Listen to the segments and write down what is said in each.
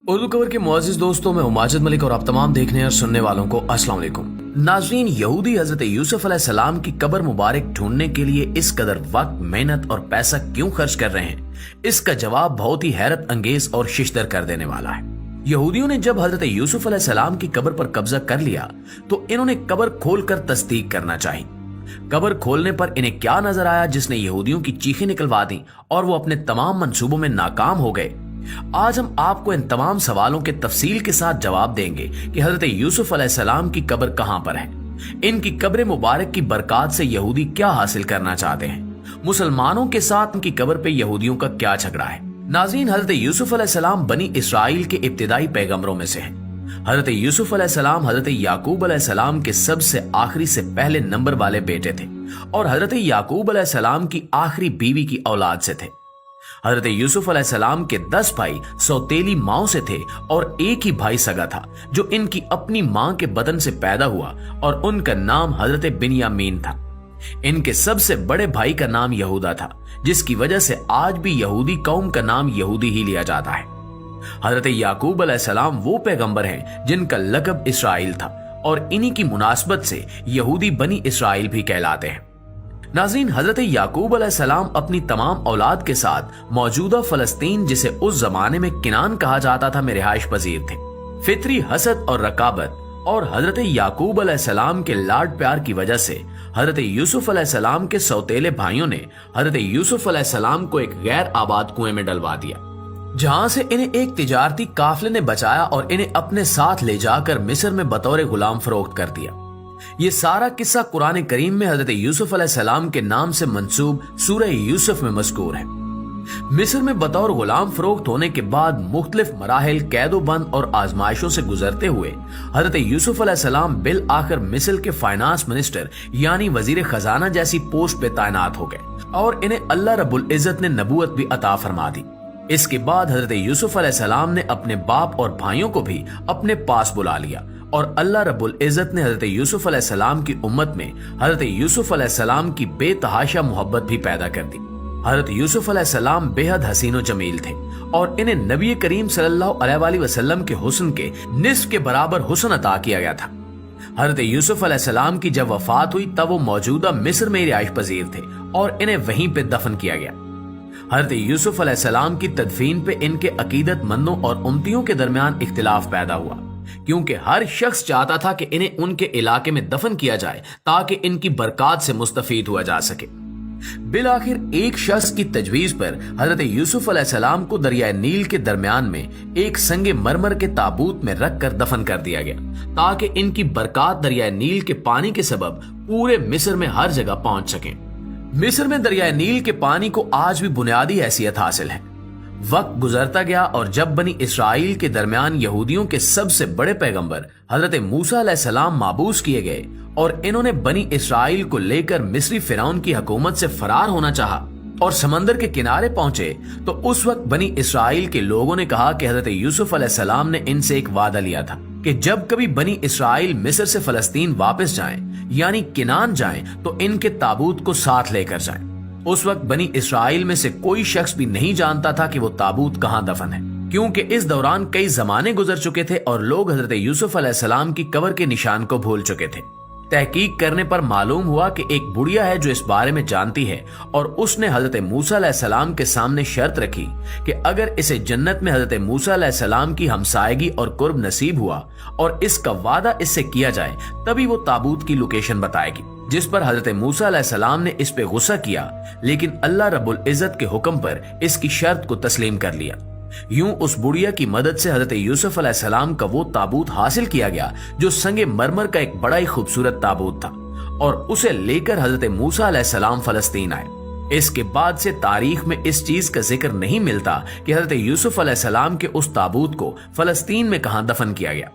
Urdu cover के मुअज़्ज़िज़ दोस्तों, मैं हूं माजिद मलिक और आप तमाम देखने और सुनने वालों को अस्सलाम वालेकुम। नाज़रीन, यहूदी हजरत यूसुफ अलैहिस्सलाम की कब्र मुबारक ढूंढने के लिए इस कदर वक्त, मेहनत और पैसा क्यों खर्च कर रहे हैं, इसका जवाब बहुत ही हैरत अंगेज और शिश्तर कर देने वाला है। यहूदियों ने जब हजरत यूसुफ अलैहिस्सलाम की कब्र पर कब्जा कर लिया तो इन्होंने कब्र खोलकर तस्दीक करना चाहिए। कब्र खोलने पर इन्हें क्या नजर आया जिसने यहूदियों की चीखें निकलवा दी और वो अपने तमाम मंसूबों में नाकाम हो गए। आज हम आपको इन तमाम सवालों के तफसील के साथ जवाब देंगे कि हजरत यूसुफ अलैहिस्सलाम की कब्र कहां पर है, इनकी कब्र मुबारक की बरकत से यहूदी क्या हासिल करना चाहते हैं, मुसलमानों के साथ इनकी कब्र पे यहूदियों का क्या झगड़ा है। नाज़रीन, हजरत यूसुफ अलैहिस्सलाम बनी इसराइल के इब्तिदाई पैगंबरों में से हैं। हजरत यूसुफ अलैहिस्सलाम हजरत याकूब अलैहिस्सलाम के सबसे आखिरी से पहले नंबर वाले बेटे थे और हजरत याकूब अलैहिस्सलाम की आखिरी बीवी की औलाद से थे। हजरत यूसुफ अलैहिस्सलाम के 10 भाई सौतेली माओ से थे और एक ही भाई सगा था जो इनकी अपनी मां के बदन से पैदा हुआ और उनका नाम हजरत बिन्यामीन था। इनके सबसे बड़े भाई का नाम यहूदा था, जिसकी वजह से आज भी यहूदी कौम का नाम यहूदी ही लिया जाता है। हजरत याकूब अलैहिस्सलाम वो पैगंबर हैं जिनका लक़ब इसराइल था और इन्हीं की मुनासबत से यहूदी बनी इसराइल भी कहलाते हैं। नाज़रीन, हजरत याकूब अलैहिस्सलाम अपनी तमाम औलाद के साथ मौजूदा फलस्तीन, जिसे उस जमाने में किनान कहा जाता था, में रिहाइश पजीर थे। फितरी हसद और रकाबत और हजरत याकूब अलैहिस्सलाम के लाड प्यार की वजह से हजरत यूसुफ अलैहिस्सलाम के सौतेले भाइयों ने हजरत यूसुफ अलैहिस्सलाम को एक गैर आबाद कुएं में डलवा दिया, जहां से इन्हें एक तिजारती काफिले ने बचाया और इन्हें अपने साथ ले जाकर मिस्र में बतौर गुलाम फरोख्त कर दिया। ये सारा किस्सा कुरान करीम में हजरत यूसुफ अलैहिस्सलाम के नाम से मंसूब सूरह यूसुफ में मज़कूर है। मिस्र में बतौर गुलाम फरोख्त होने के बाद मुख्तलिफ मराहिल, कैदोबंद और आजमाइशों से गुजरते हुए हजरत यूसुफ अलैहिस्सलाम बिल आखिर मिस्र के फाइनेंस मिनिस्टर यानी वजीर खजाना जैसी पोस्ट पे तैनात हो गए और इन्हें अल्लाह रब्बुल इज्जत ने नबूवत भी अता फरमा दी। इसके बाद हजरत यूसुफ अलैहिस्सलाम ने अपने बाप और भाइयों को भी अपने पास बुला लिया और अल्लाह रब्बुल इज्जत ने हजरत यूसुफ अलैहिस्सलाम की उम्मत में हजरत यूसुफ अलैहिस्सलाम की बेतहाशा मोहब्बत भी पैदा कर दी। हजरत यूसुफ अलैहिस्सलाम बेहद हसीन व जमील थे और इन्हें नबी करीम सल्लल्लाहु अलैहि वसल्लम के हुस्न के निस्फ के बराबर हुस्न अता किया गया था। हजरत यूसुफ अलैहिस्सलाम की जब वफात हुई तब वो मौजूदा मिस्र में रिहाइश पजीर थे और इन्हें वहीं पे दफन किया गया। हजरत यूसुफ अलैहिस्सलाम की तदफीन पे इनके अकीदतमंदों और उम्मतियों के दरमियान इख्तिलाफ पैदा हुआ, क्योंकि हर शख्स चाहता था कि इन्हें उनके इलाके में दफन किया जाए ताकि इनकी बरकत से मुस्तफीद हुआ जा सके। बिलाखिर एक शख्स की तजवीज पर हजरत यूसुफ अलैहिस्सलाम को दरिया नील के दरमियान में एक संगे मरमर के ताबूत में रखकर दफन कर दिया गया ताकि इनकी बरकत दरिया नील के पानी के सबब पूरे मिस्र में हर जगह पहुंच सके। मिस्र में दरिया नील के पानी को आज भी बुनियादी हैसियत हासिल है। वक्त गुजरता गया और जब बनी इसराइल के दरमियान यहूदियों के सबसे बड़े पैगंबर हजरत मूसा अलैहिस्सलाम माबूस किए गए और इन्होंने बनी इसराइल को लेकर मिस्री फिरौन की हुकूमत से फरार होना चाहा और समंदर के किनारे पहुंचे, तो उस वक्त बनी इसराइल के लोगों ने कहा कि हजरत यूसुफ अलैहिस्सलाम ने इनसे एक वादा लिया था कि जब कभी बनी इसराइल मिस्र से फलस्तीन वापस जाएं यानी किनान जाएं तो इनके ताबूत को साथ लेकर जाएं। उस वक्त बनी इसराइल में से कोई शख्स भी नहीं जानता था कि वो ताबूत कहां दफन है, क्योंकि इस दौरान कई जमाने गुजर चुके थे और लोग हजरत यूसुफ अलैहिस्सलाम की कब्र के निशान को भूल चुके थे। तहकीक करने पर मालूम हुआ कि एक बुढ़िया है जो इस बारे में जानती है और उसने हजरत मूसा अलैहिस्सलाम के सामने शर्त रखी कि अगर इसे जन्नत में हजरत मूसा अलैहिस्सलाम की हमसायगी और कुर्ब नसीब हुआ और इसका वादा इससे किया जाए तभी वो ताबूत की लोकेशन बताएगी, जिस पर हजरत मूसा अलैहिस्सलाम ने इस पे गुस्सा किया, लेकिन अल्लाह रब्बुल इज्जत के हुक्म पर इसकी शर्त को तस्लीम कर लिया। यूं उस बुढ़िया की मदद से हजरत यूसुफ अलैहिस्सलाम का वो ताबूत हासिल किया गया जो संगे मरमर का एक बड़ा ही खूबसूरत ताबूत था और उसे लेकर हजरत मूसा अलैहिस्सलाम फलस्तीन आए। इसके बाद से तारीख में इस चीज का जिक्र नहीं मिलता कि हजरत यूसुफ अलैहिस्सलाम के उस ताबूत को फलस्तीन में कहां दफन किया गया।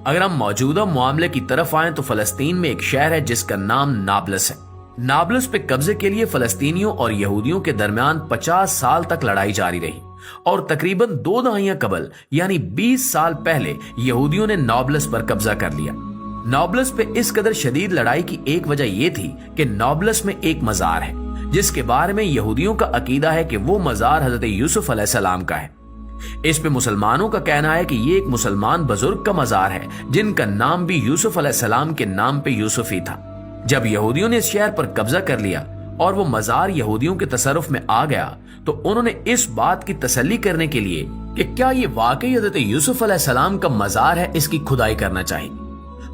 अगर हम मौजूदा मामले की तरफ आए तो फलस्तीन में एक शहर है जिसका नाम नाबलस है। नाबलस पे कब्जे के लिए फलस्तीनियों और यहूदियों के दरमियान 50 साल तक लड़ाई जारी रही और तकरीबन 2 दहाइयां कबल यानी 20 साल पहले यहूदियों ने नाबलस पर कब्जा कर लिया। नाबलस पे इस कदर शदीद लड़ाई की एक वजह यह थी कि नाबलस में एक मजार है जिसके बारे में यहूदियों का अकीदा है कि वो मजार हजरत यूसुफ अलैहिस्सलाम का है। इस पे मुसलमानों का कहना है कि ये एक मुसलमान बुजुर्ग का मजार है जिनका नाम भी यूसुफ अलैहिस्सलाम के नाम पे यूसुफ ही था। जब यहूदियों ने इस शहर पर कब्जा कर लिया और वो मजार यहूदियों के तसर्रुफ में आ गया तो उन्होंने इस बात की तसल्ली करने के लिए कि क्या ये वाकई हजरत यूसुफ अलैहिस्सलाम का मजार है, इसकी खुदाई करना चाहिए।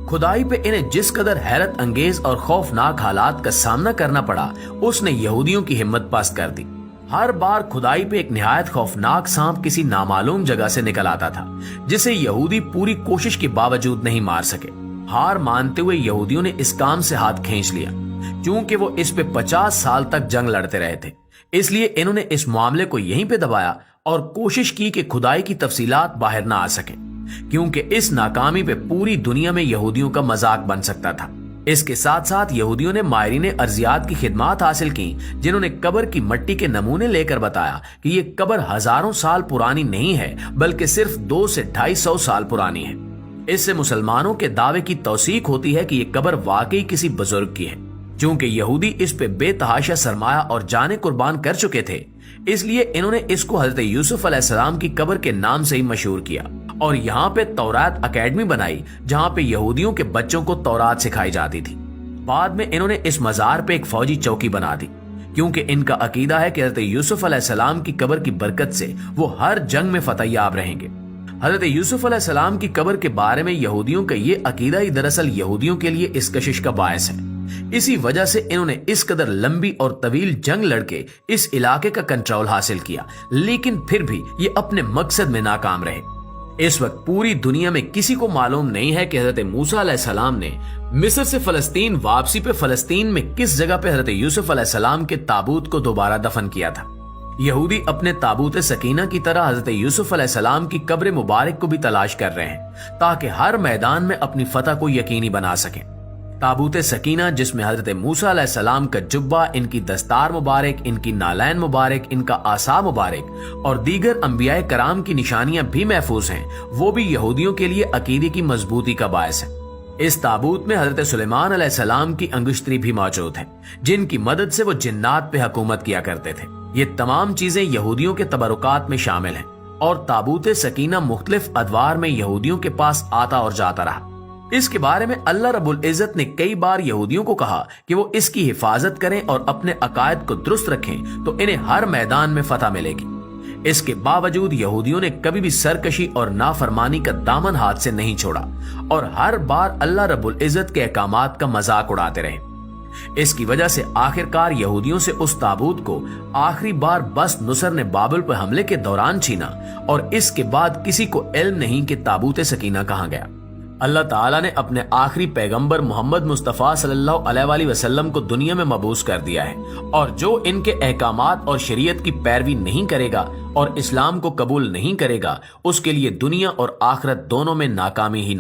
खुदाई पे इन्हें जिस कदर हैरत अंगेज और खौफनाक हालात का सामना करना पड़ा उसने यहूदियों की हिम्मत पस्त कर दी। हर बार खुदाई पे एक निहायत खौफनाक सांप किसी नामालूम जगह से निकल आता था जिसे यहूदी पूरी कोशिश के बावजूद नहीं मार सके। हार मानते हुए यहूदियों ने इस काम से हाथ खींच लिया। क्योंकि वो इस पे 50 साल तक जंग लड़ते रहे थे, इसलिए इन्होंने इस मामले को यहीं पे दबाया और कोशिश की कि खुदाई की तफसीलात बाहर ना आ सके, क्योंकि इस नाकामी पे पूरी दुनिया में यहूदियों का मजाक बन सकता था। इसके साथ साथ यहूदियों ने मायरीने अर्जियात की खिदमात हासिल की, जिन्होंने कब्र की मिट्टी के नमूने लेकर बताया कि ये कब्र हजारों साल पुरानी नहीं है बल्कि सिर्फ 200 से 250 साल पुरानी है। इससे मुसलमानों के दावे की तौसीक होती है कि ये कब्र वाकई किसी बुजुर्ग की है। क्योंकि यहूदी इस पे बेतहाशा सरमाया और जाने कुर्बान कर चुके थे, इसलिए इन्होंने इसको हजरत यूसुफ अलैहिस्सलाम की कब्र के नाम से ही मशहूर किया और यहाँ पे तौरात अकेडमी बनाई जहाँ पे यहूदियों के बच्चों को तौरात सिखाई जाती थी। बाद में इन्होंने इस मजार पे एक फौजी चौकी बना दी, क्योंकि इनका अकीदा है कि हजरत यूसुफ अलैहिस्सलाम की कब्र की बरकत से वो हर जंग में फतहयाब रहेंगे। हजरत यूसुफ अलैहिस्सलाम की कब्र के बारे में यहूदियों का ये अकीदा ही दरअसल यहूदियों के लिए इस कशिश का बायस है। इसी वजह से इन्होंने इस कदर लंबी और तवील जंग लड़के इस इलाके का कंट्रोल हासिल किया, लेकिन फिर भी ये अपने मकसद में नाकाम रहे। इस वक्त पूरी दुनिया में किसी को मालूम नहीं है कि हजरत मूसा अलैहिस्सलाम ने मिस्र से फलस्तीन वापसी पे फलस्तीन में किस जगह पे हजरत यूसुफ अलैहिस्सलाम के ताबूत को दोबारा दफन किया था। यहूदी अपने ताबूत सकीना की तरह हजरत यूसुफ अलैहिस्सलाम की कब्र मुबारक को भी तलाश कर रहे हैं ताकि हर मैदान में अपनी फतह को यकीनी बना सकें। ताबूत सकीना जिसमें हजरत मूसा अलैहिस्सलाम का जुब्बा, इनकी दस्तार मुबारक, इनकी नालैन मुबारक, इनका आसा मुबारक और दीगर अंबियाए कराम की निशानियां भी महफूज हैं, वो भी यहूदियों के लिए अकीदे की मजबूती का बायस है। इस ताबूत में हजरत सुलेमान अलैहिस्सलाम की अंगुश्तरी भी मौजूद है, जिनकी मदद से वो जिन्नात पे हुकूमत किया करते थे। ये तमाम चीजें यहूदियों के तबरुकात में शामिल हैं और ताबूत सकीना मुख्तलिफ अदवार में यहूदियों के पास आता और जाता रहा। इसके बारे में अल्लाह रब्बुल इज्जत ने कई बार यहूदियों को कहा कि वो इसकी हिफाजत करें और अपने अकायद को दुरुस्त रखें तो इन्हें हर मैदान में फतह मिलेगी। इसके बावजूद यहूदियों ने कभी भी सरकशी और नाफरमानी का दामन हाथ से नहीं छोड़ा और हर बार अल्लाह रब्बुल इज्जत के अहकामात का मजाक उड़ाते रहे। इसकी वजह से आखिरकार यहूदियों से उस ताबूत को आखिरी बार बस नुसर ने बाबुल पर हमले के दौरान छीना और इसके बाद किसी को इल्म नहीं कि ताबूत सकीना कहाँ गया। अल्लाह ताला ने अपने आखिरी पैगंबर मोहम्मद मुस्तफ़ा सल्लल्लाहु अलैहि वसल्लम को दुनिया में मबूस कर दिया है और जो इनके अहकामात और शरीयत की पैरवी नहीं करेगा और इस्लाम को कबूल नहीं करेगा उसके लिए दुनिया और आखिरत दोनों में नाकामी ही